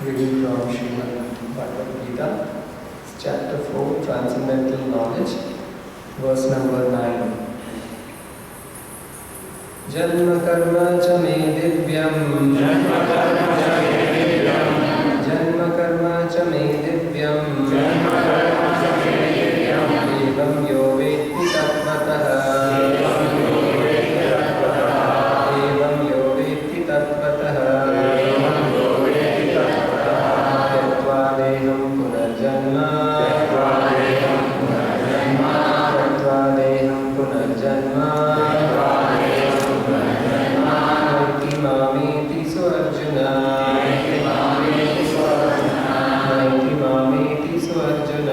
Reading from Vakp Bg, chapter 4, Transcendental Knowledge, verse number 9. Janma karma cha me divyam, Janma karma cha me divyam, evam yo vetti tattvataha, evam yo vetti tattvataha, त्यक्त्वा देहं पुनर्जन्म, त्यक्त्वा देहं पुनर्जन्म, नैति मामेति सुअर्जुन, नैति मामेति सुअर्जुन,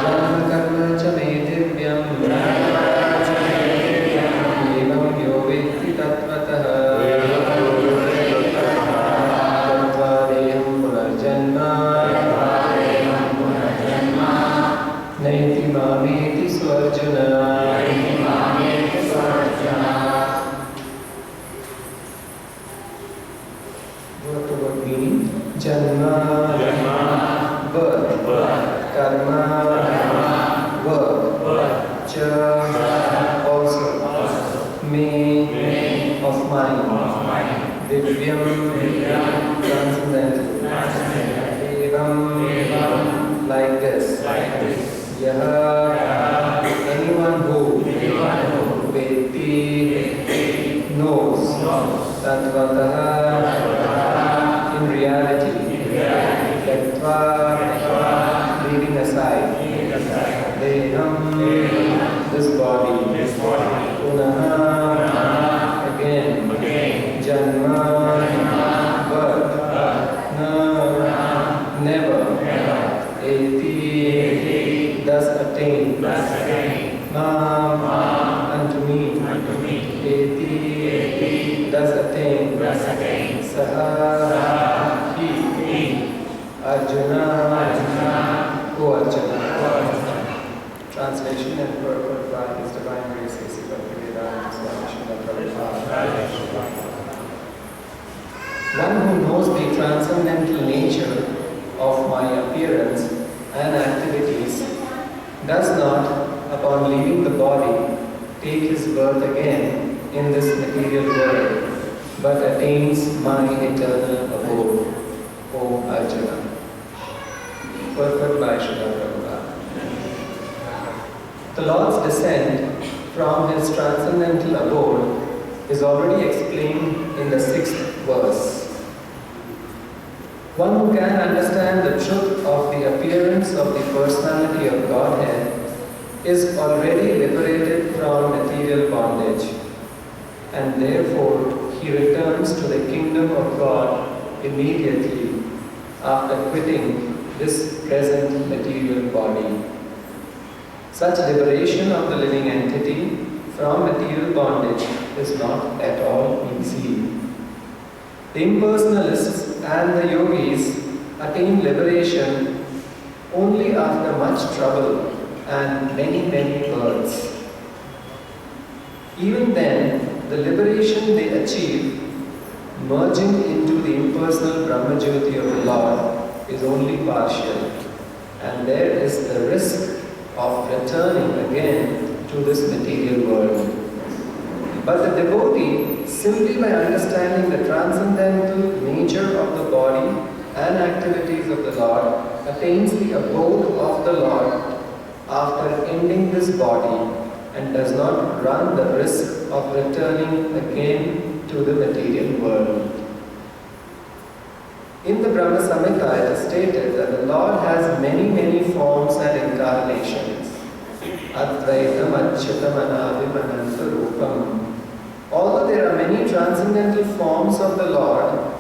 जन्म कर्म च मे दिव्यम्, एवं यो वेत्ति तत्त्वतः, त्यक्त्वा देहं पुनर्जन्म, नैति मामेति सुअर्जुन. Word to word meaning: Janma, birth, karma, work, cha, also, me, of mine, divyam, transcendental, evam, like this, yaha, anyone who, vetti, knows, tattvataha, in reality, tyaktva, leaving aside, deham, this body, punaha, again, janma, birth, na, never, eti, thus attain, mam, unto me, eti, thus attain, saha, he, Arjuna, who Arjuna. Translation and purport by His Divine Grace, Vakp Bg, One who knows the transcendental nature of my appearance and activities does not, upon leaving the body, take his birth again in this material world, but attains my eternal abode, O Arjuna. Purport by Srila Prabhupada. The Lord's descent from his transcendental abode is already explained in the 6th verse. One who can understand the truth of the appearance of the personality of Godhead is already liberated from material bondage, and therefore he returns to the kingdom of God immediately after quitting this present material body. Such liberation of the living entity from material bondage is not at all easy. The impersonalists and the yogis attain liberation only after much trouble and many births. Even then, the liberation they achieve, merging into the impersonal Brahmajyoti of the Lord, is only partial, and there is the risk of returning again to this material world. But the devotee, simply by understanding the transcendental nature of the body and activities of the Lord, attains the abode of the Lord after ending this body and does not run the risk of returning again to the material world. In the Brahma Samhita, it is stated that the Lord has many forms and incarnations. Advaitam Achyutam Anavim Ananta Rupam. Although there are many transcendental forms of the Lord,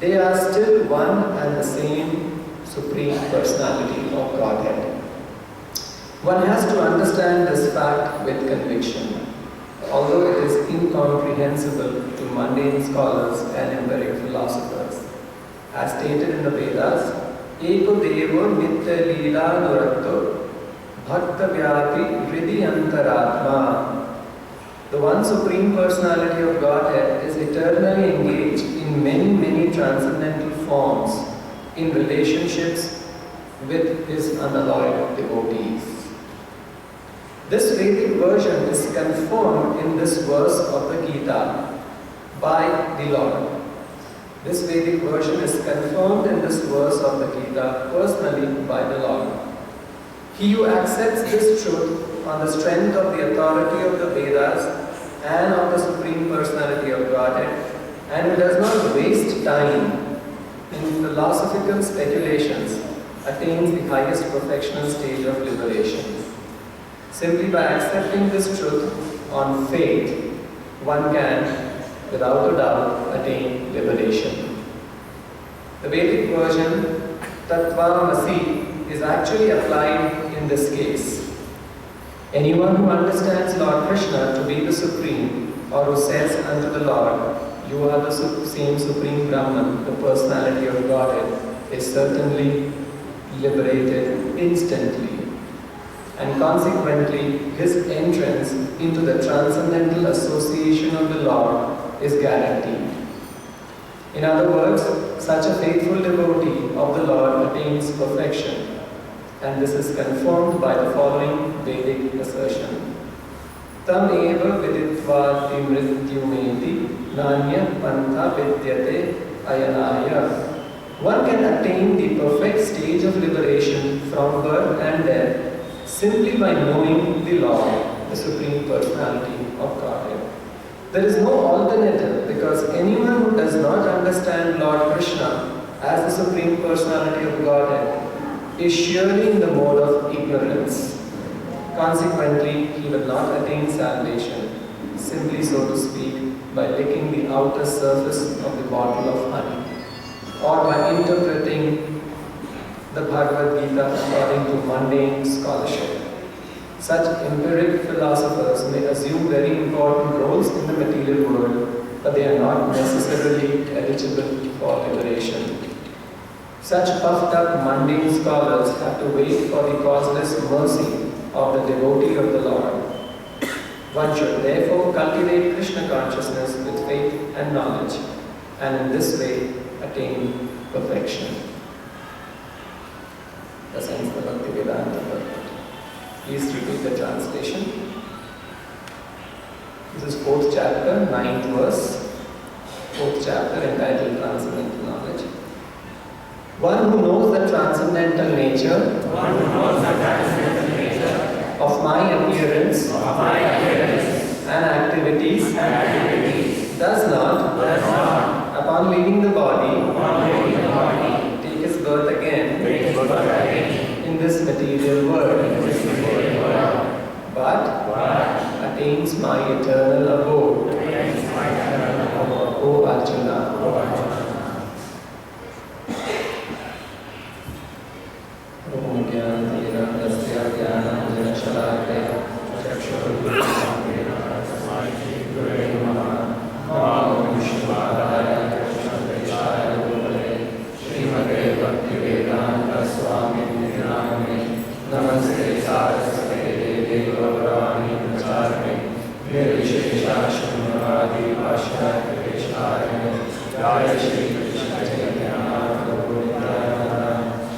they are still one and the same Supreme Personality of Godhead. One has to understand this fact with conviction, although it is incomprehensible to mundane scholars and empiric philosophers. As stated in the Vedas, Eko Devo Nitya Leela Nurakto Bhakta Vyapi Hridi Antaratma. The one Supreme Personality of Godhead is eternally engaged in many in relationships with his unalloyed devotees. This Vedic version is confirmed in this verse of the Gita by the Lord. This Vedic version is confirmed in this verse of the Gita personally by the Lord. He who accepts this truth on the strength of the authority of the Vedas and of the Supreme Personality of Godhead, and who does not waste time in philosophical speculations, attains the highest perfectional stage of liberation. Simply by accepting this truth on faith, one can, without a doubt, attain liberation. The Vedic version, Tattvamasi, is actually applied in this case. Anyone who understands Lord Krishna to be the Supreme, or who says unto the Lord, "You are the same Supreme Brahman, the personality of Godhead," is certainly liberated instantly. And consequently, his entrance into the transcendental association of the Lord is guaranteed. In other words, such a faithful devotee of the Lord attains perfection. And this is confirmed by the following Vedic assertion. Tam eva viditva timrityumeti nanya pantha vidyate ayanaya. One can attain the perfect stage of liberation from birth and death simply by knowing the Lord, the Supreme Personality of Godhead. There is no alternative, because anyone who does not understand Lord Krishna as the Supreme Personality of Godhead is surely in the mode of ignorance. Consequently, he will not attain salvation, simply, so to speak, by licking the outer surface of the bottle of honey, or by interpreting the Bhagavad Gita according to mundane scholarship. Such empiric philosophers may assume very important roles in the material world, but they are not necessarily eligible for liberation. Such puffed up mundane scholars have to wait for the causeless mercy of the devotee of the Lord. One should therefore cultivate Krishna consciousness with faith and knowledge, and in this way attain perfection. Thus ends the Bhaktivedanta Bhagavad. Please repeat the translation. This is 4th chapter, 9th verse. 4th chapter entitled Transcendental Knowledge. One who knows the transcendental nature, of my appearance, and activities, does not, upon leaving the body, take his birth again in this material world, but attains my eternal abode. O Arjuna. Om Jnana Tasya Jnana Shalakaya Chakshurudhanam Tasmai Gurave Namaha. Namo Vishnupadaya Krishna-Preshaya Gurave Srimate Bhaktivedanta Swamini Namane Namaste Saraswate Devi Gauravani Pracharane Nirvishesha Shunyavadi Pashyaya Krishna Jaya Shri Krishna Chaitanya Prabhu Nityananda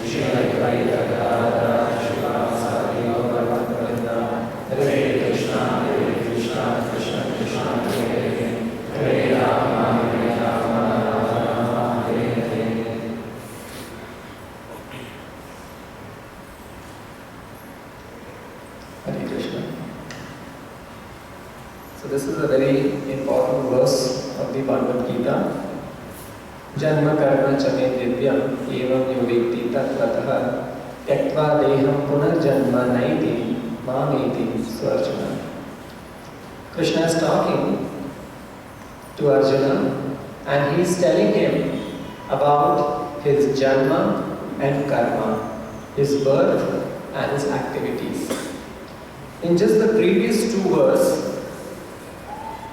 Shri Advaita Gadadhara Srivasadi Gauravantarinda Hare Krishna Krishna Krishna Hare Hare Rama Hare Rama Rama Hare Hare. Hare Krishna. So this is a very important verse of the Bhagavad Gita. Janma karma chame divyam evam yovetti tatvatah tyaktva deham punarjanma naiti mameti swarjuna. Krishna is talking to Arjuna and he is telling him about his janma and karma, his birth and his activities. In just the previous two verses,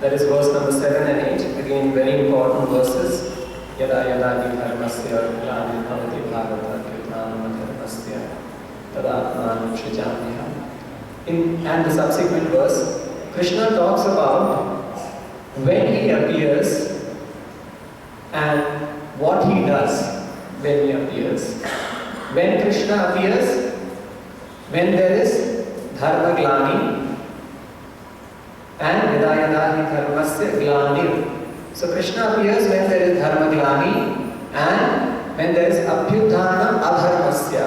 that is verse number 7 and 8, again very important verses. Yada yada hi dharmasya glani bhavati bharata kirtanam dharmasya tadatmanam shrijamyaham. And the subsequent verse, Krishna talks about when he appears and what he does when he appears. When Krishna appears, when there is dharma glani, and vidayadahi dharmasya glanir. So Krishna appears when there is dharma glani, and when there is abhyudhana adharmasya,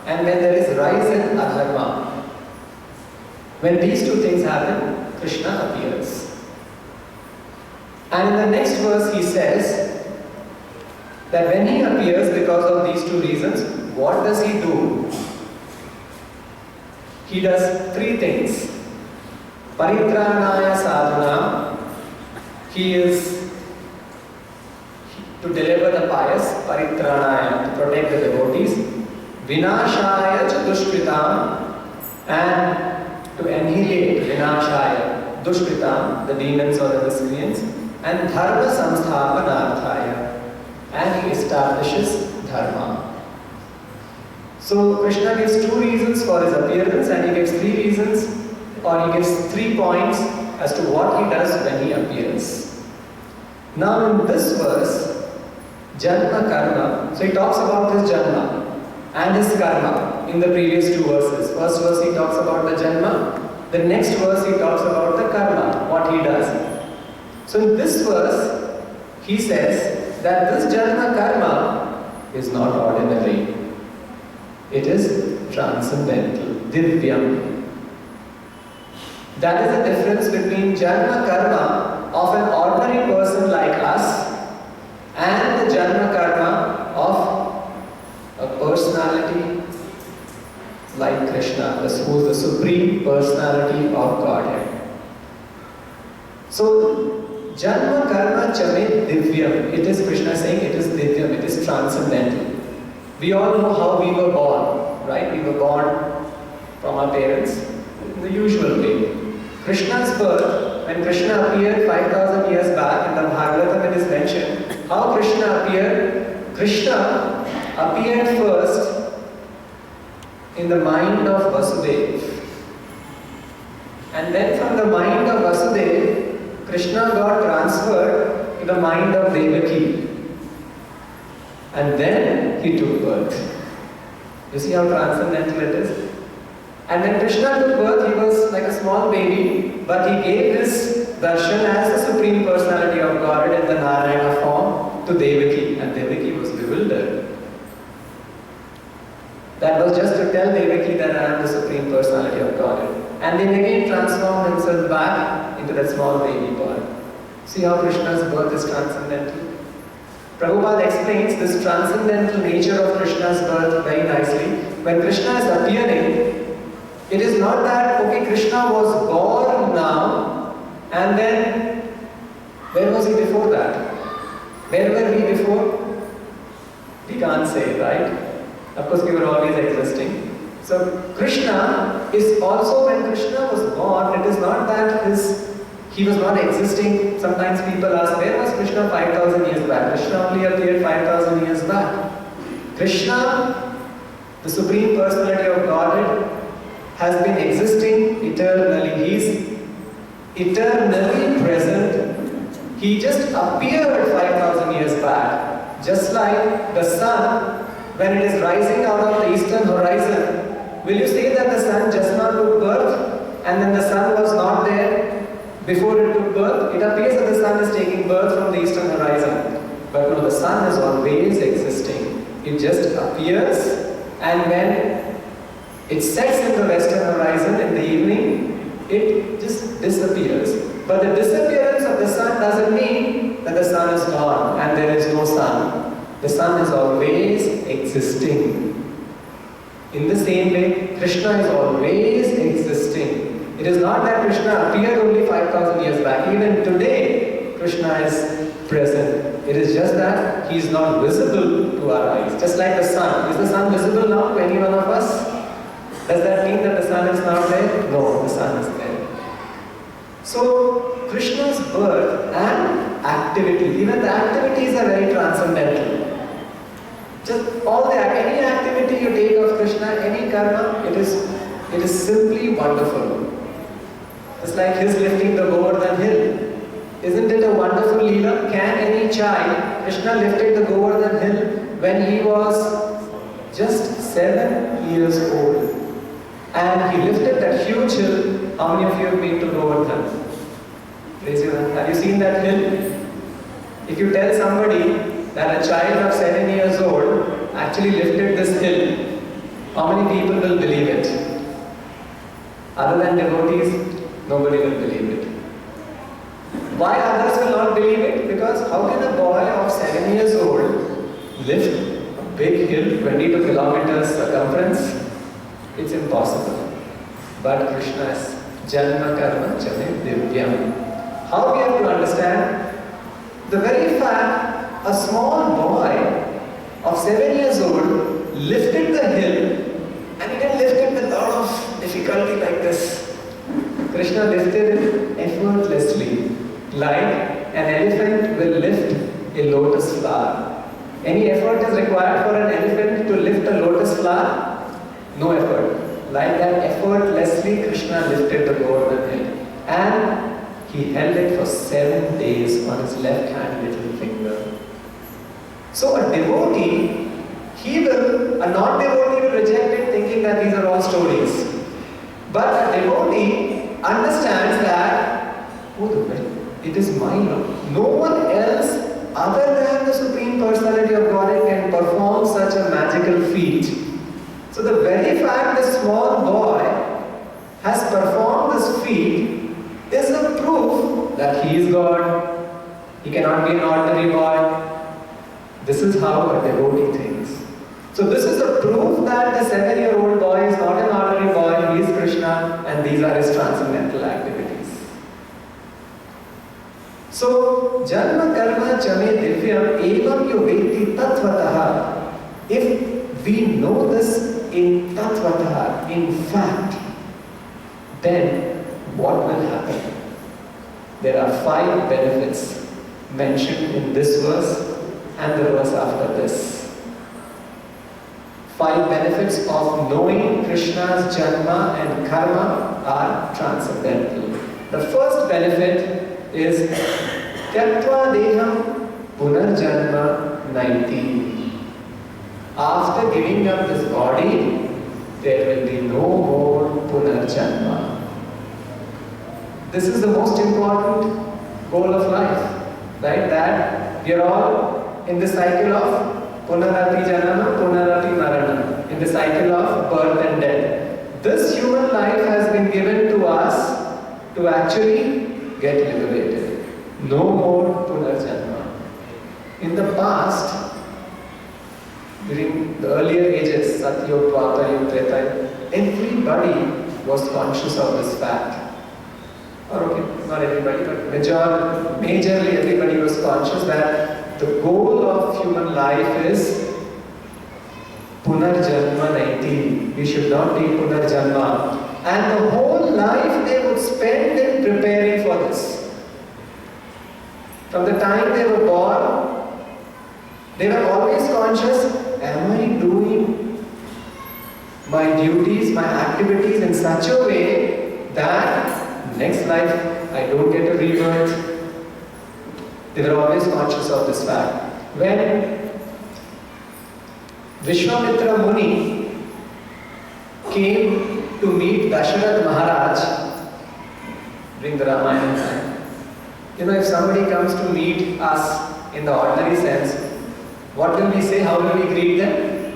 and when there is rise in adharma. When these two things happen, Krishna appears. And in the next verse he says that when he appears because of these two reasons, what does he do? He does three things. Paritranaya sadhana, he is to deliver the pious, paritranaya, to protect the devotees, vinashaya cha dushkritam, and to annihilate, vinashaya, dushkritam, the demons or the miscreants, and dharma samsthapanarthaya, and he establishes dharma. So Krishna gives two reasons for his appearance, and he gives three reasons, or he gives 3 points as to what he does when he appears. Now in this verse, Janma Karma, so he talks about his Janma and his Karma in the previous 2 verses. First verse he talks about the Janma, the next verse he talks about the Karma, what he does. So in this verse, he says that this Janma Karma is not ordinary. It is transcendental, Divyam. That is the difference between Janma Karma of an ordinary person like us and the Janma Karma of a personality like Krishna, who is the supreme personality of Godhead. So, Janma Karma Chame Divyam. It is Krishna saying it is Divyam, it is transcendental. We all know how we were born, right? We were born from our parents in the usual way. Krishna's birth, when Krishna appeared 5,000 years back in the Bhagavatam, it is mentioned how Krishna appeared. Krishna appeared first in the mind of Vasudeva. And then from the mind of Vasudeva, Krishna got transferred to the mind of Devaki. And then he took birth. You see how transcendental it is? And when Krishna took birth, he was like a small baby, but he gave his darshan as the Supreme Personality of Godhead in the Narayana form to Devaki, and Devaki was bewildered. That was just to tell Devaki that I am the Supreme Personality of Godhead. And then again transformed himself back into that small baby boy. See how Krishna's birth is transcendental? Prabhupada explains this transcendental nature of Krishna's birth very nicely. When Krishna is appearing, it is not that, okay, Krishna was born now, and then, where was he before that? Where were we before? We can't say, right? Of course, we were always existing. So, Krishna is also, when Krishna was born, it is not that he was not existing. Sometimes people ask, where was Krishna 5,000 years back? Krishna only appeared 5,000 years back. Krishna, the Supreme Personality of Godhead, has been existing eternally. He is eternally present. He just appeared 5,000 years back. Just like the sun, when it is rising out of the eastern horizon, will you say that the sun just now took birth and then the sun was not there before it took birth? It appears that the sun is taking birth from the eastern horizon. But no, the sun is always existing. It just appears, and when it sets in the western horizon in the evening, it just disappears. But the disappearance of the sun doesn't mean that the sun is gone and there is no sun. The sun is always existing. In the same way, Krishna is always existing. It is not that Krishna appeared only 5,000 years back. Even today, Krishna is present. It is just that he is not visible to our eyes. Just like the sun. Is the sun visible now to any one of us? Does that mean that the sun is not there? No, the sun is there. So, Krishna's birth and activity, even the activities are very transcendental. Just any activity you take of Krishna, any karma, it is simply wonderful. It's like his lifting the Govardhan hill. Isn't it a wonderful leela? Can any child, Krishna lifted the Govardhan hill when he was just 7 years old. And he lifted that huge hill. How many of you have been to Govardhan? Raise your hand. Have you seen that hill? If you tell somebody that a child of 7 years old actually lifted this hill, how many people will believe it? Other than devotees, nobody will believe it. Why others will not believe it? Because how can a boy of 7 years old lift a big hill, 22 kilometers circumference? It's impossible. But Krishna's Janma Karma Chame Divyam. How we have to understand? The very fact a small boy of 7 years old lifted the hill, and he didn't lift it with a lot of difficulty like this. Krishna lifted it effortlessly, like an elephant will lift a lotus flower. Any effort is required for an elephant to lift a lotus flower? No effort. Like that, effortlessly Krishna lifted the Govardhan hill. And he held it for 7 days on his left hand little finger. So a devotee, a non-devotee will reject it thinking that these are all stories. But a devotee understands that, it is my Lord. No one else other than the Supreme Personality of Godhead can perform such a magical feat. So the very fact this small boy has performed this feat is a proof that he is God. He cannot be an ordinary boy. This is how a devotee thinks. So this is a proof that the 7-year-old boy is not an ordinary boy, he is Krishna, and these are his transcendental activities. So, Janma Karma Chame Divyam Evam Yoveti Tattvataha. If we know this in Tattvataha, in fact, then what will happen? There are 5 benefits mentioned in this verse and the verse after this. 5 benefits of knowing Krishna's Janma and Karma are transcendental. The first benefit is Tyaktva Deham Punarjanma 90. After giving up this body, there will be no more Punarjanma. This is the most important goal of life, right? That we are all in the cycle of Punarati Janama, Punarati Marana, in the cycle of birth and death. This human life has been given to us to actually get liberated. No more Punarjanma. In the past, during the earlier ages, Satyog, Dwapar, Treta, everybody was conscious of this fact. Or okay, not everybody, but majorly everybody was conscious that the goal of human life is Punarjanma 90. We should not be Punarjanma. And the whole life they would spend in preparing for this. From the time they were born, they were always conscious, am I doing my duties, my activities in such a way that next life I don't get a rebirth? They were always conscious of this fact. When Vishwamitra Muni came to meet Dasharath Maharaj during the Ramayana time, if somebody comes to meet us in the ordinary sense, what will we say? How will we greet them?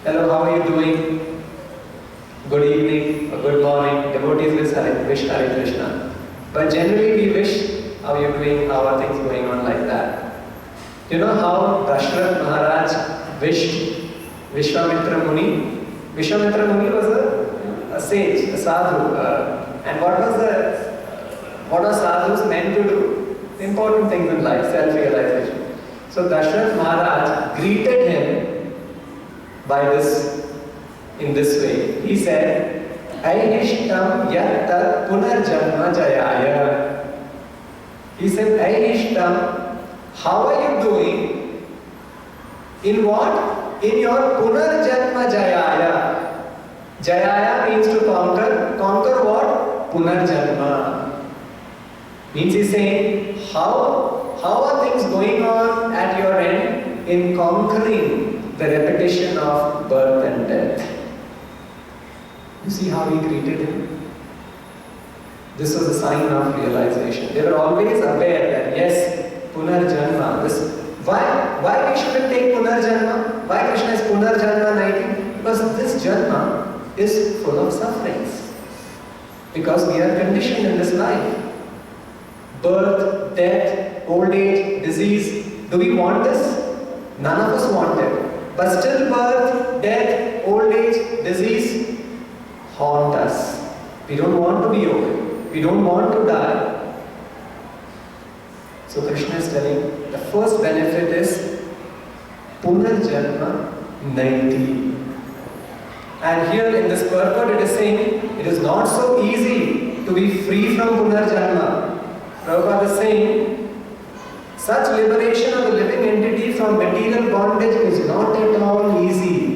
Hello, how are you doing? Good evening or good morning. Devotees will wish Hare Krishna. But generally we wish, how are you doing? How are things going on, like that? You know how Dasharath Maharaj wished Vishwamitra Muni? Vishwamitra Muni was a sage, a sadhu. And what are sadhus meant to do? Important things in life, self-realization. So Dasharath Maharaj greeted him in this way. He said, Aihishtam yattat punarjanma jayaya. He said, Aihishtam, how are you doing? In what? In your punarjanma jayaya. Jayaya means to conquer. Conquer what? Punarjanma. Means he's saying, how are things going on at your end in conquering the repetition of birth and death. You see how he treated him? This was a sign of realization. They were always aware that yes, Punarjanma, why we shouldn't take Punarjanma? Why Krishna is Punarjanma 19? Because this Janma is full of sufferings. Because we are conditioned in this life. Birth, death, old age, disease. Do we want this? None of us want it. But still birth, death, old age, disease haunt us. We don't want to be old. We don't want to die. So Krishna is telling the first benefit is Punarjanma 90. And here in this purport it is saying it is not so easy to be free from Punarjanma. Prabhupada is saying such liberation of the living entity from material bondage is not at all easy.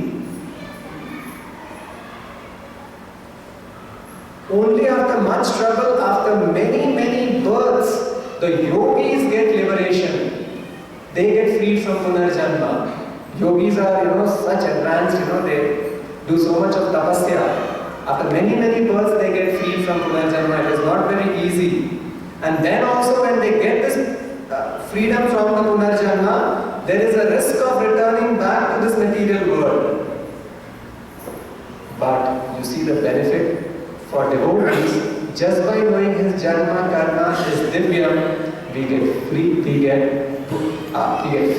Only after much trouble, after many births, the yogis get liberation. They get freed from Punarjanma. Yogis are, such advanced, they do so much of tapasya. After many births, they get freed from Punarjanma. It is not very easy. And then also when they get this freedom from the Punarjanma, there is a risk of returning back to this material world. But you see the benefit for devotees, just by knowing his Janma Karma is Divyam, we get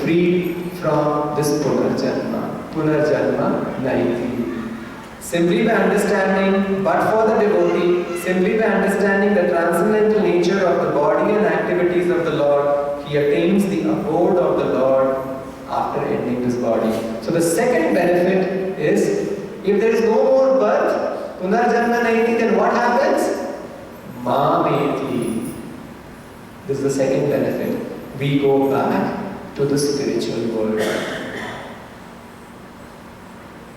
free from this Punarjanma 90. Simply by understanding, but for the devotee, simply by understanding the transcendental nature of the body and activities of the Lord, he attains the abode of the Lord after ending this body. So the second benefit is, if there is no more birth, Punarjanma 90, then what happens? Mameti. This is the second benefit. We go back to the spiritual world.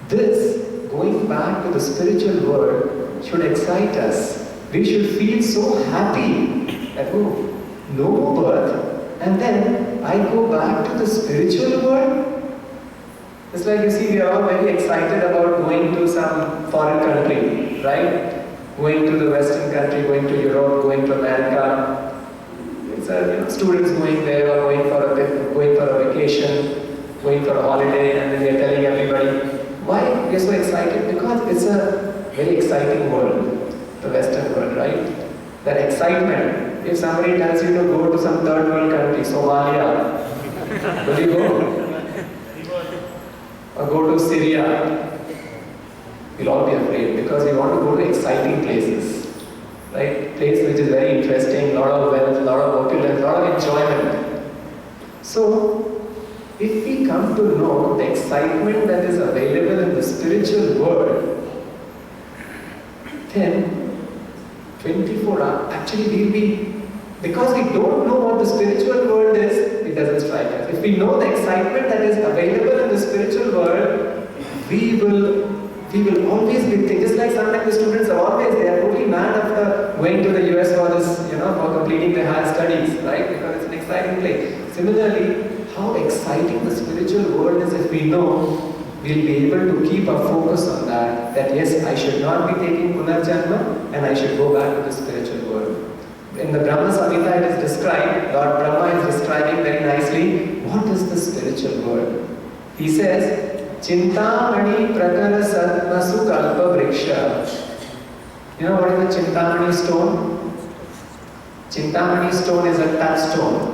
This, going back to the spiritual world, should excite us. We should feel so happy that, oh, no more birth, and then I go back to the spiritual world. It's like, you see, we are all very excited about going to some foreign country, right? Going to the Western country, going to Europe, going to America. It's students going there or going for a vacation, going for a holiday, and then we are telling everybody. Why we are so excited? Because it's a very exciting world, the Western world, right? That excitement. If somebody tells you to go to some third world country, Somalia, will you go? Or go to Syria? We'll all be afraid because we want to go to exciting places, right? Place which is very interesting, lot of wealth, lot of opulence, lot of enjoyment. So, if we come to know the excitement that is available in the spiritual world, then 24 hours, actually we'll be, because we don't know what the spiritual world is, it doesn't strike us. If we know the excitement that is available in the spiritual world, we will always be thinking, just like sometimes the students are always, they are totally mad after going to the US for this, for completing their higher studies, right? Because it's an exciting place. Similarly, how exciting the spiritual world is if we know, we'll be able to keep our focus on that yes, I should not be taking Punarjanma and I should go back to the spiritual world. In the Brahma Samhita it is described, Lord Brahma is describing very nicely, what is the spiritual world? He says, Chintamani Prakara Satmasu Kalpa Vriksha. You know what is the Chintamani stone? Chintamani stone is a touchstone.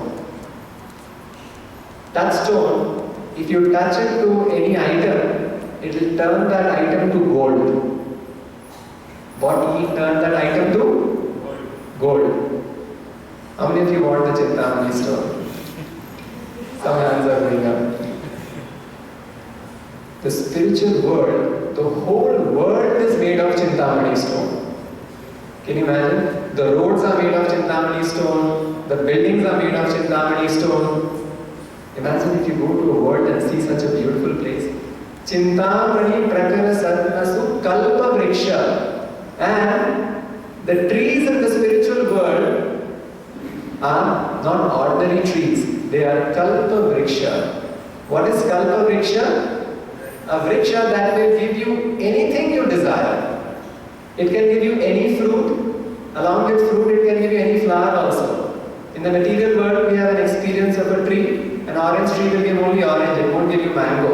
Touchstone, if you touch it to any item, it will turn that item to gold. What will turn that item to? Gold. How many of you want the Chintamani stone? Some hands are going up. The spiritual world, the whole world is made of Chintamani stone. Can you imagine? The roads are made of Chintamani stone, the buildings are made of Chintamani stone. Imagine if you go to a world and see such a beautiful place. Chintamani Prakara Satmasu Kalpa Vriksha. And the trees in the spiritual world are not ordinary trees. They are Kalpa Vriksha. What is Kalpa Vriksha? A vriksha that will give you anything you desire. It can give you any fruit. Along with fruit, it can give you any flower also. In the material world, we have an experience of a tree. An orange tree will give only orange, it won't give you mango.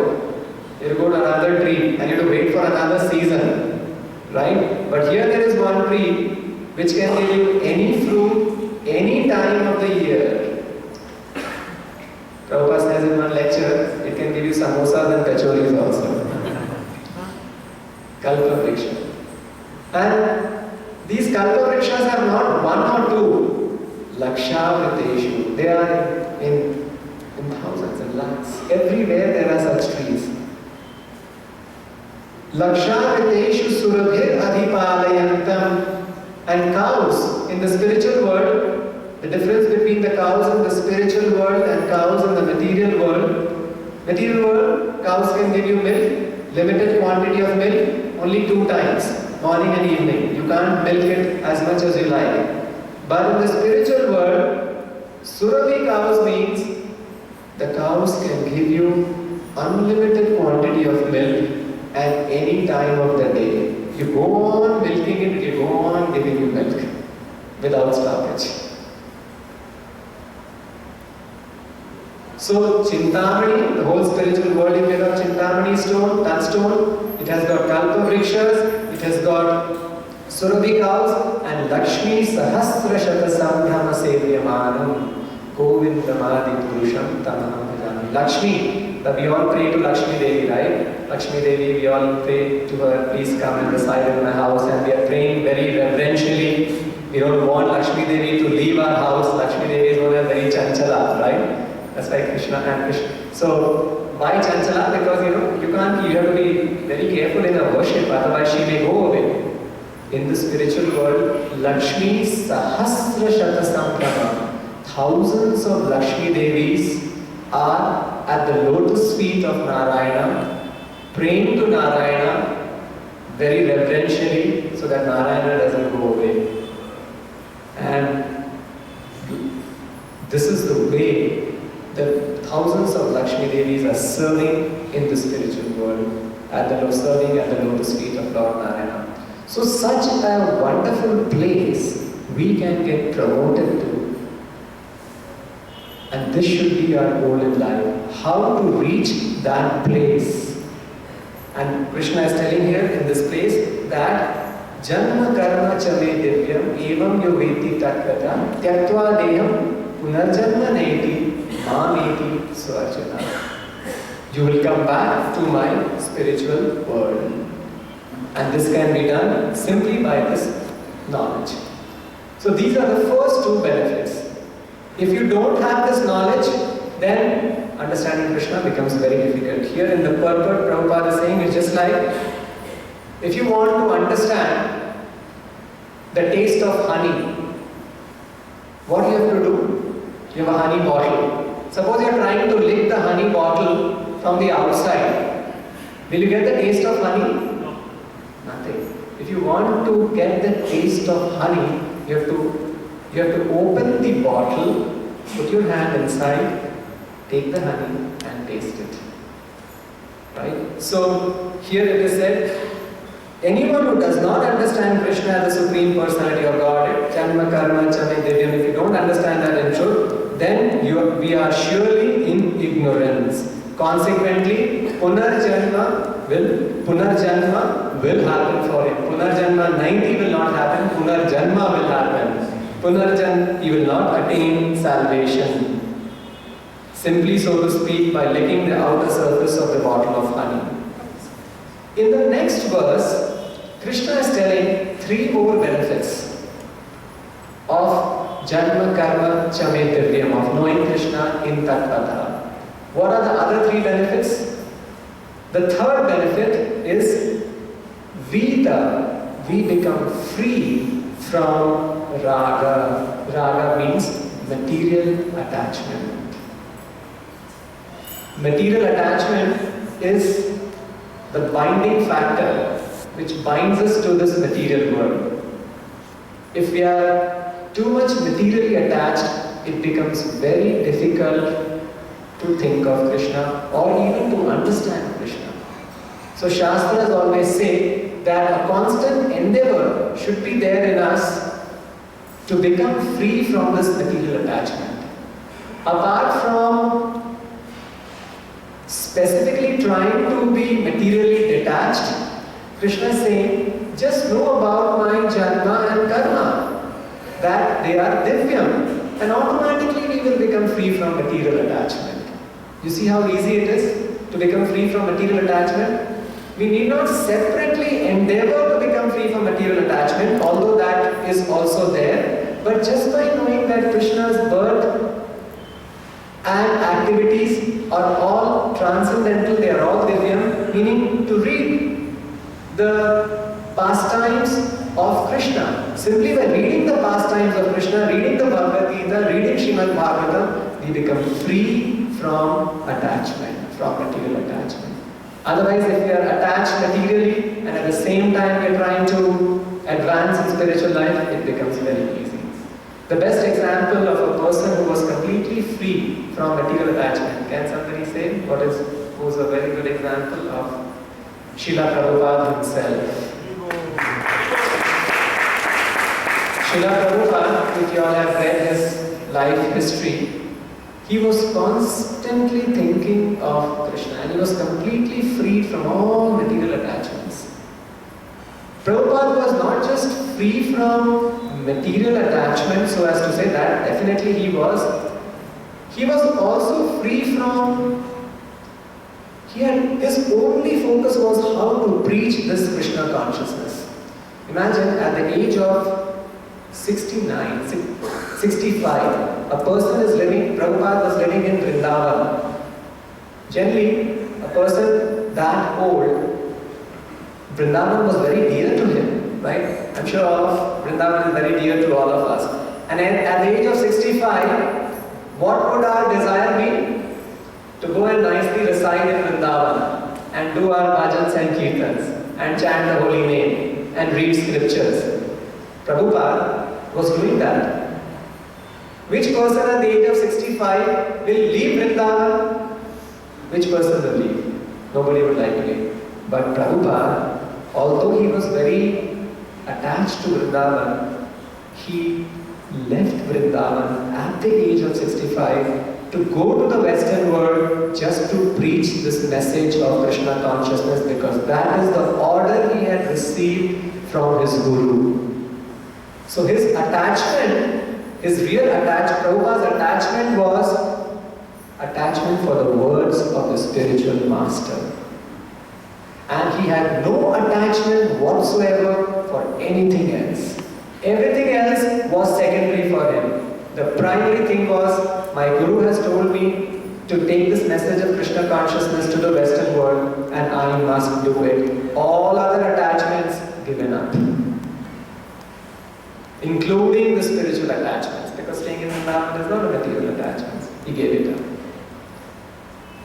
You go to another tree and you have to wait for another season. Right? But here there is one tree which can give you any fruit, any time of the year. Prabhupada says in one lecture, it can give you samosas and kachoris also. Kalpa vriksha. And these kalpa vrikshas are not one or two. Lakshavriteshu. They are in thousands and lakhs. Everywhere there are such trees. Lakshavriteshu surabhir adhipalayantam. And cows in the spiritual world, the difference between the cows in the spiritual world and cows in the material world, cows can give you milk, limited quantity of milk, only 2 times, morning and evening. You can't milk it as much as you like. But in the spiritual world, Surabhi cows means the cows can give you unlimited quantity of milk at any time of the day. You go on milking it, you go on giving you milk without stoppage. So Chintamani, the whole spiritual world is made of Chintamani stone, touchstone. It has got Kalpa vrikshas, it has got Surabhi cows, and Lakshmi Sahasra Shata Sambhrama Sevyamanam Govindamadi Purusham Tamaham Bhajami. Lakshmi, we all pray to Lakshmi Devi, right? Lakshmi Devi, we all pray to her, please come and reside in my house, and we are praying very reverentially. We don't want Lakshmi Devi to leave our house. Lakshmi Devi is always very chanchala, right? That's why Krishna and Krishna. So, why chanchala? Because you have to be very careful in her worship, otherwise she may go away. In the spiritual world, Lakshmi Sahasra Shata Samprama, thousands of Lakshmi Devis are at the lotus feet of Narayana, praying to Narayana very reverentially so that Narayana doesn't go away. And this is the way that thousands of Lakshmi Devis are serving in the spiritual world, serving at the lotus feet of Lord Narayana. So such a wonderful place we can get promoted to. And this should be our goal in life. How to reach that place. And Krishna is telling here in this place that Janma karma chame divyam evam yoveti tatvata tyaktva deham punarjanma neti mameti swarjana. You will come back to my spiritual world. And this can be done simply by this knowledge. So these are the first 2 benefits. If you don't have this knowledge, then understanding Krishna becomes very difficult. Here in the purport, Prabhupada is saying it's just like, if you want to understand the taste of honey, what do you have to do? You have a honey bottle. Suppose you are trying to lick the honey bottle from the outside. Will you get the taste of honey? No. Nothing. If you want to get the taste of honey, you have to open the bottle, put your hand inside, take the honey and taste it. Right? So here it is said, anyone who does not understand Krishna as the Supreme Personality of Godhead, Janma Karma Chame Divyam, if you don't understand that in truth, then we are surely in ignorance. Consequently, Punarjanma will happen for him. Punarjanma 90 will not happen, Punarjanma will happen. He will not attain salvation. Simply, so to speak, by licking the outer surface of the bottle of honey. In the next verse, Krishna is telling 3 more benefits of Janma Karma Chame Divyam, of knowing Krishna in Tattva. What are the other 3 benefits? The third benefit is we become free from raga. Raga means material attachment. Material attachment is the binding factor which binds us to this material world. If we are too much materially attached, it becomes very difficult to think of Krishna or even to understand Krishna. So Shastras always say that a constant endeavor should be there in us to become free from this material attachment. Apart from specifically trying to be materially detached, Krishna is saying, just know about my janma and karma, that they are divyam, and automatically we will become free from material attachment. You see how easy it is to become free from material attachment? We need not separately endeavor to become free from material attachment, although that is also there, but just by knowing that Krishna's birth and activities are all transcendental, they are all divyam, meaning to read the pastimes of Krishna. Simply by reading the pastimes of Krishna, reading the Bhagavad Gita, reading Srimad Bhagavatam, we become free from attachment, from material attachment. Otherwise, if we are attached materially and at the same time we are trying to advance in spiritual life, it becomes very easy. The best example of a person who was completely free from material attachment, can somebody say who's a very good example of Srila Prabhupada himself? Srila Prabhupada, if you all have read his life history, he was constantly thinking of Krishna and he was completely freed from all material attachments. Prabhupada was not just free from material attachment, so as to say that definitely he was also free from, his only focus was how to preach this Krishna consciousness. Imagine at the age of 69, 65, a person is living, Prabhupada was living in Vrindavan. Generally, a person that old, Vrindavan was very dear to him, right? I'm sure all of Vrindavan is very dear to all of us. And at the age of 65, what would our desire be? To go and nicely reside in Vrindavan and do our bhajans and kirtans and chant the holy name and read scriptures. Prabhupada was doing that. Which person at the age of 65 will leave Vrindavan? Which person will leave? Nobody would like to leave. But Prabhupada, although he was very attached to Vrindavan, he left Vrindavan at the age of 65 to go to the Western world just to preach this message of Krishna consciousness, because that is the order he had received from his Guru. So his attachment, his real attachment, Prabhupada's attachment was attachment for the words of the spiritual master. And he had no attachment whatsoever for anything else. Everything else was secondary for him. The primary thing was, my Guru has told me to take this message of Krishna consciousness to the Western world and I must do it. All other attachments given up. Including the spiritual attachments, because staying in Vrindavan is not a material attachment. He gave it up.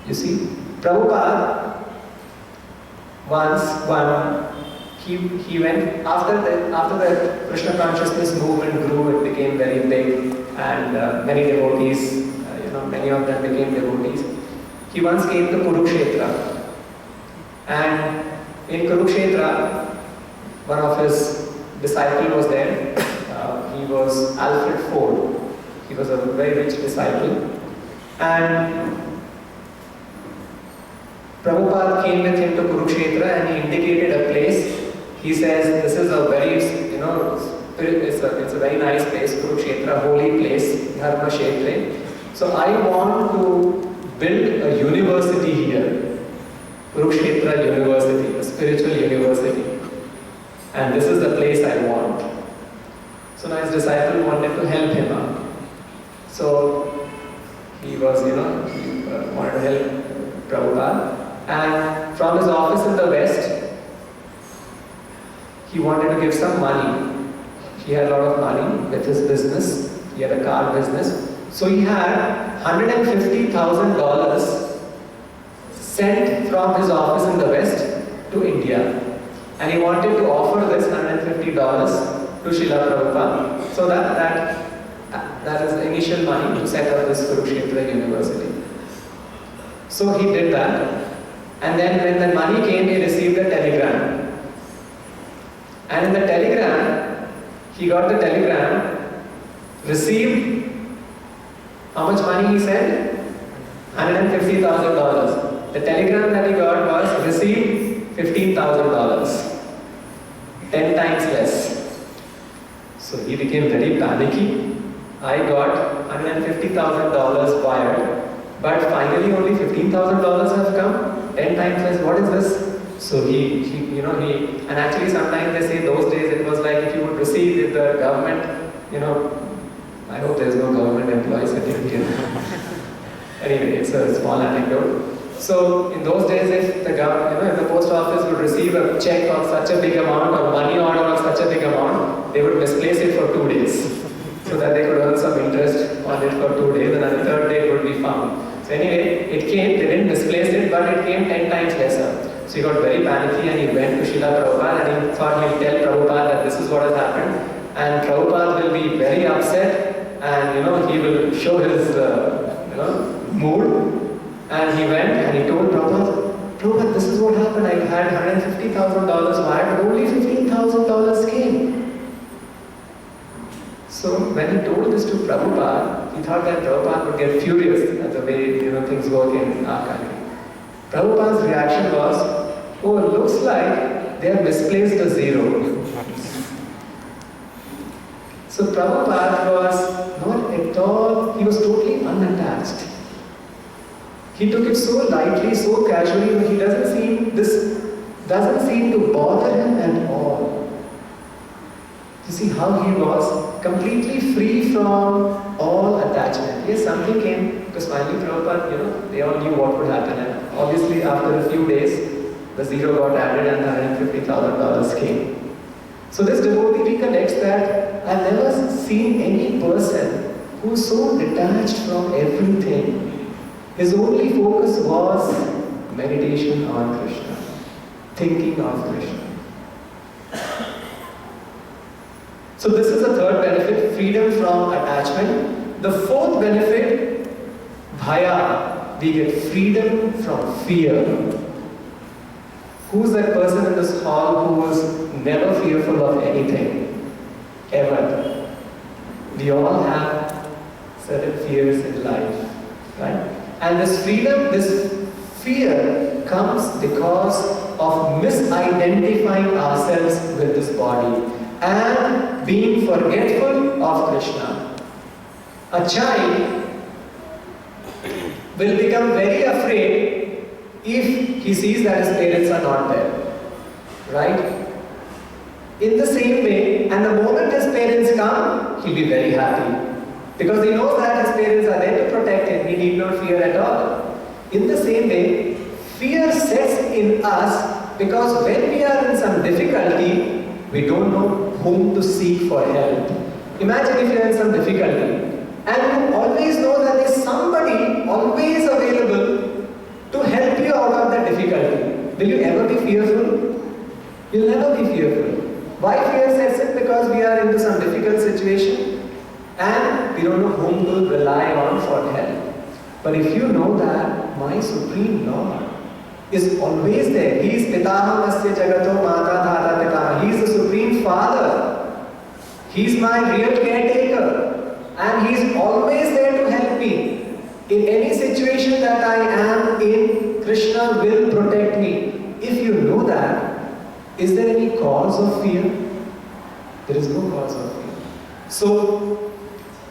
You see, Prabhupada he went after the Krishna consciousness movement grew, it became very big, and many devotees, many of them became devotees. He once came to Kurukshetra, and in Kurukshetra, one of his disciples was there. He was Alfred Ford. He was a very rich disciple, and Prabhupada came with him to Kurukshetra and he indicated a place. He says, this is a very, it's a very nice place, Kurukshetra, holy place, Dharma Kshetra. So I want to build a university here, Kurukshetra University, a spiritual university. And this is the place I want. So now his disciple wanted to help him out. So he was, he wanted to help Prabhupada. And from his office in the West, he wanted to give some money. He had a lot of money with his business. He had a car business. So he had $150,000 sent from his office in the West to India. And he wanted to offer this $150 to Srila Prabhupada. So that is the initial money to set up this Kurukshetra University. So he did that. And then when the money came, he received a telegram. And in the telegram, he got the telegram, received how much money he said? $150,000. The telegram that he got was received $15,000. 10 times less. So he became very panicky. I got $150,000 wired, but finally only $15,000 have come. 10 times less. What is this? So and actually sometimes they say those days it was like if you would receive if the government, I hope there's no government employee sitting here. Anyway, it's a small anecdote. So in those days, if the if the post office would receive a check of such a big amount or money order of such a big amount, they would misplace it for 2 days, so that they could earn some interest on it for 2 days, and on the third day it would be found. So anyway, it came. They didn't misplace it, but it came 10 times lesser. So he got very panicky and he went to Srila Prabhupada and he thought he'll tell Prabhupada that this is what has happened, and Prabhupada will be very upset, and he will show his mood. And he went and he told Prabhupada, this is what happened. I had $150,000 wired, but only $15,000 came. So when he told this to Prabhupada, he thought that Prabhupada would get furious at the way things work in our country. Prabhupada's reaction was, oh, it looks like they have misplaced a zero. So Prabhupada was not at all, he was totally unattached. He took it so lightly, so casually, but this doesn't seem to bother him at all. You see how he was completely free from all attachment. Yes, something came, because finally Prabhupada, they all knew what would happen, and obviously after a few days, the zero got added and $150,000 came. So this devotee recollects that I've never seen any person who's so detached from everything. His only focus was meditation on Krishna, thinking of Krishna. So this is the third benefit, freedom from attachment. The fourth benefit, bhaya, we get freedom from fear. Who's that person in this hall who was never fearful of anything, ever? We all have certain fears in life, right? And this freedom, this fear comes because of misidentifying ourselves with this body and being forgetful of Krishna. A child will become very afraid if he sees that his parents are not there, right? In the same way, and the moment his parents come, he'll be very happy. Because he knows that his parents are there to protect him, he need not fear at all. In the same way, fear sets in us because when we are in some difficulty, we don't know whom to seek for help. Imagine if you are in some difficulty and you always know that there is somebody always available to help you out of that difficulty. Will you ever be fearful? You'll never be fearful. Why fear sets in? Because we are into some difficult situation and we don't know whom to rely on for help. But if you know that my Supreme Lord is always there, He is Pitaham Asya Jagato Mata Dhata Pitaham, He is the Supreme Father, He is my real caretaker, and He is always there to help me. In any situation that I am in, Krishna will protect me. If you know that, is there any cause of fear? There is no cause of fear. So,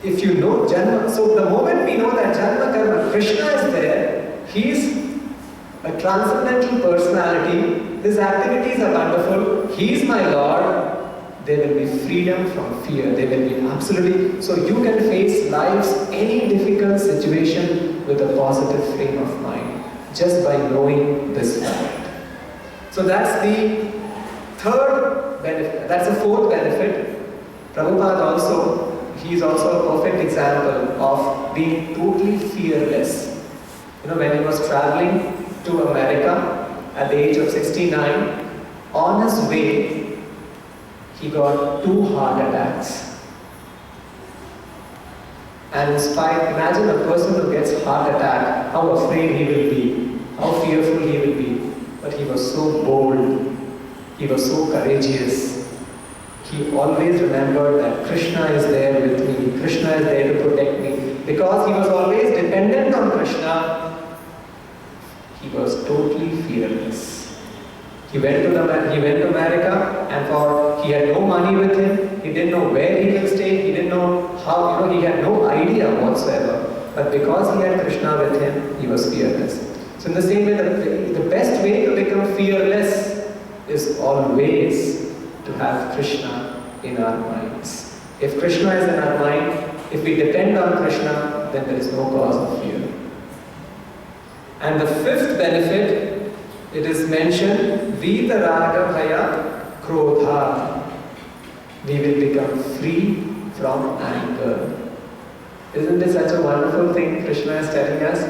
if you know Janma, so the moment we know that Janma Karma, Krishna is there, He is a transcendental personality, His activities are wonderful, He is my Lord, there will be freedom from fear. There will be absolutely, so you can face life's any difficult situation with a positive frame of mind, just by knowing this fact. So that's the third benefit, that's the fourth benefit. Prabhupada also, he is also a perfect example of being totally fearless. When he was traveling to America at the age of 69, on his way, he got 2 heart attacks. And in spite, imagine a person who gets heart attack, how afraid he will be, how fearful he will be. But he was so bold, he was so courageous. He always remembered that Krishna is there with me, Krishna is there to protect me. Because he was always dependent on Krishna, he was totally fearless. He went to America, and he had no money with him. He didn't know where he will stay. He didn't know how. He had no idea whatsoever. But because he had Krishna with him, he was fearless. So in the same way, the best way to become fearless is always to have Krishna in our minds. If Krishna is in our mind, if we depend on Krishna, then there is no cause of fear. And the fifth benefit, it is mentioned, Vitaraga Bhaya Krodha. We will become free from anger. Isn't this such a wonderful thing Krishna is telling us?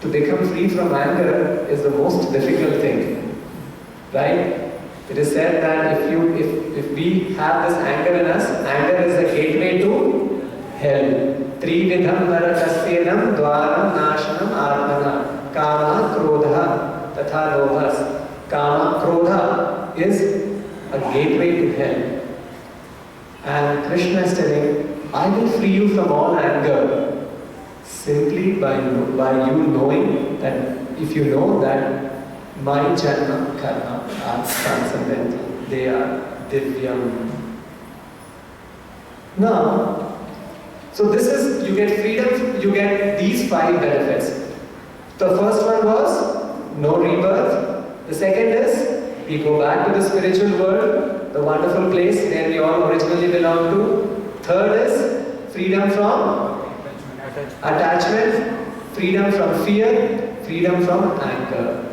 To become free from anger is the most difficult thing. Right? It is said that if we have this anger in us, anger is the gateway to hell. Trividham narakasyenam dwaram nashanam atmana kama krodha tatha lobhas. Kama krodha is a gateway to hell. And Krishna is telling, I will free you from all anger simply by you knowing that, if you know that my janma karma are transcendental, they are divyam. Now, so this is, you get freedom, you get these 5 benefits. The first one was no rebirth. The second is we go back to the spiritual world, the wonderful place where we all originally belong to. Third is freedom from attachment, freedom from fear, freedom from anger.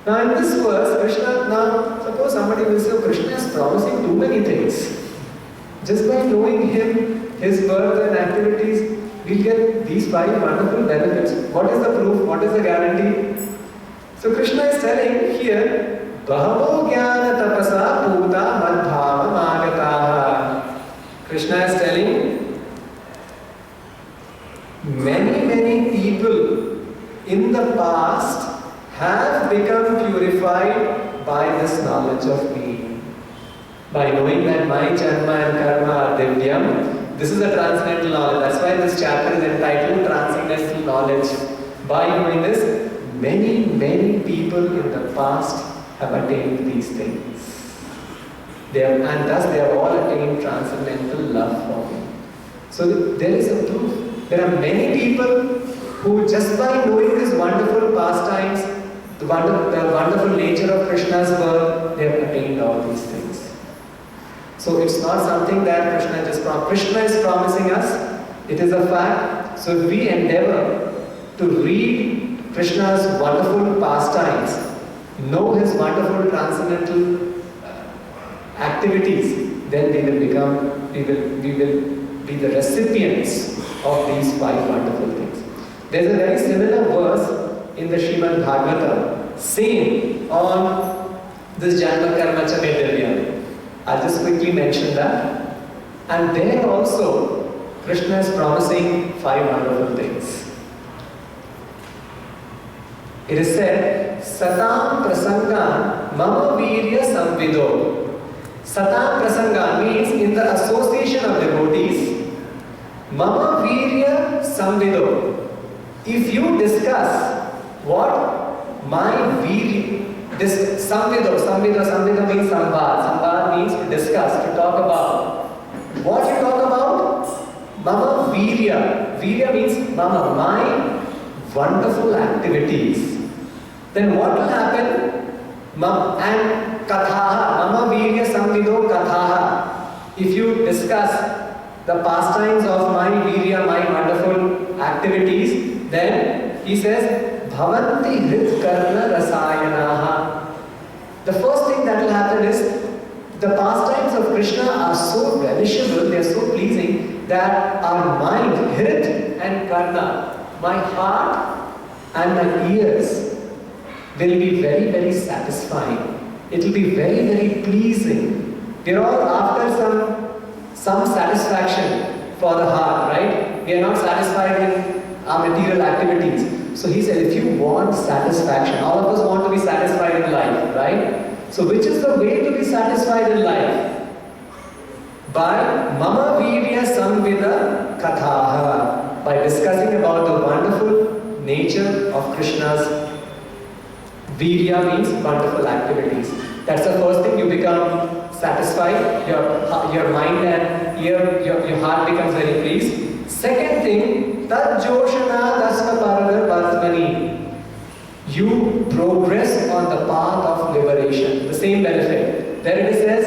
Now in this verse, Krishna, now suppose somebody will say, oh, Krishna is promising too many things. Just by knowing him, his birth and activities, we'll get these 5 wonderful benefits. What is the proof? What is the guarantee? So Krishna is telling here, Bahavo Jnana Tapasa Puta Madbhava Magataha. Krishna is telling, many people in the past have become purified by this knowledge of me. By knowing that my janma and karma are divyam, this is a transcendental knowledge. That's why this chapter is entitled Transcendental Knowledge. By knowing this, many people in the past have attained these things. And thus they have all attained transcendental love for me. So there is a proof. There are many people who, just by knowing these wonderful pastimes, the wonderful nature of Krishna's birth, they have attained all these things. So it's not something that Krishna just promised. Krishna is promising us. It is a fact. So if we endeavor to read Krishna's wonderful pastimes, know his wonderful transcendental activities, then we will be the recipients of these 5 wonderful things. There's a very similar verse in the Srimad Bhagavatam, same on this Janma Karma Cha Divyam. I'll just quickly mention that. And there also, Krishna is promising 5 wonderful things. It is said, Satam Prasanga Mama Virya Samvido. Satam Prasanga means in the association of devotees. Mama Virya Samvido. If you discuss what my Virya, Samvido means Sambad. Sambad means to discuss, to talk about. What you talk about? Mama Virya. Virya means Mama, my wonderful activities. Then what will happen? And Kathaha. Mama Virya Samvido Kathaha. If you discuss the pastimes of my Virya, my wonderful activities, then he says, Bhavanti Hrit Karna Rasayanaha. The first thing that will happen is, the pastimes of Krishna are so relishable, they are so pleasing, that our mind, Hrit and Karna, my heart and my ears, will be very satisfying. It will be very pleasing. We are all after some satisfaction for the heart, right? We are not satisfied in our material activities. So he said, if you want satisfaction, all of us want to be satisfied in life, right? So which is the way to be satisfied in life? By Mama Virya Samvida Kathaha, by discussing about the wonderful nature of Krishna's Virya means wonderful activities. That's the first thing, you become satisfied, your mind and your heart becomes very pleased. Second thing, Tad Joshana Dasva Paragar Vartvani. You progress on the path of liberation. The same benefit. There it says,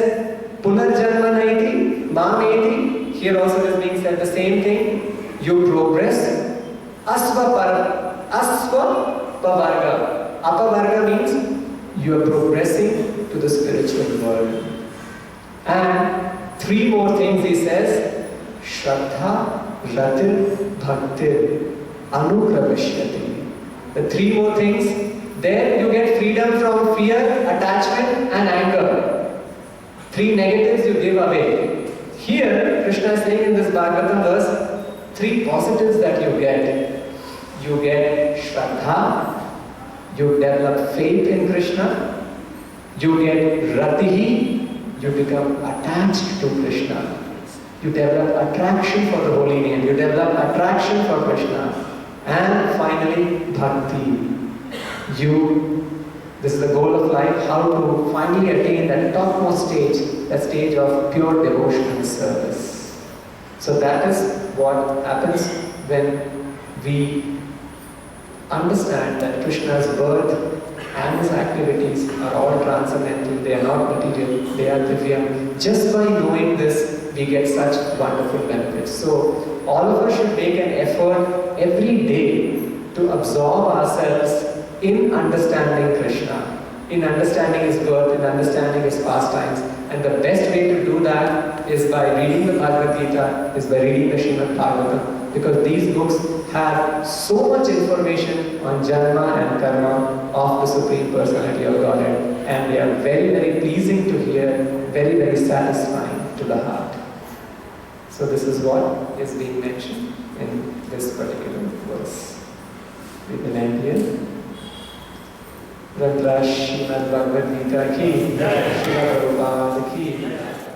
Punarjanma Naiti, Mameti. Here also is being said the same thing. You progress. Asva Pavarga. Apavarga means you are progressing to the spiritual world. And three more things he says. Shraddha, Ratil, Bhaktir, Anukravishyati. The three more things. There you get freedom from fear, attachment and anger. Three negatives you give away. Here Krishna is saying in this Bhagavatam verse, three positives that you get. You get Shraddha. You develop faith in Krishna, you get ratihi, you become attached to Krishna. You develop attraction for the holy name, you develop attraction for Krishna. And finally, bhakti. This is the goal of life, how to finally attain that topmost stage, that stage of pure devotion and service. So that is what happens when we understand that Krishna's birth and his activities are all transcendental, they are not material, they are divya. Just by knowing this, we get such wonderful benefits. So, all of us should make an effort every day to absorb ourselves in understanding Krishna, in understanding his birth, in understanding his pastimes. And the best way to do that is by reading the Bhagavad Gita, is by reading the Srimad Bhagavatam, because these books have so much information on Janma and Karma of the Supreme Personality of Godhead, and they are very, very pleasing to hear, very, very satisfying to the heart. So this is what is being mentioned in this particular verse. We will end here. Radha Srimad Bhagavad Gita ki, Srila Prabhupada ki.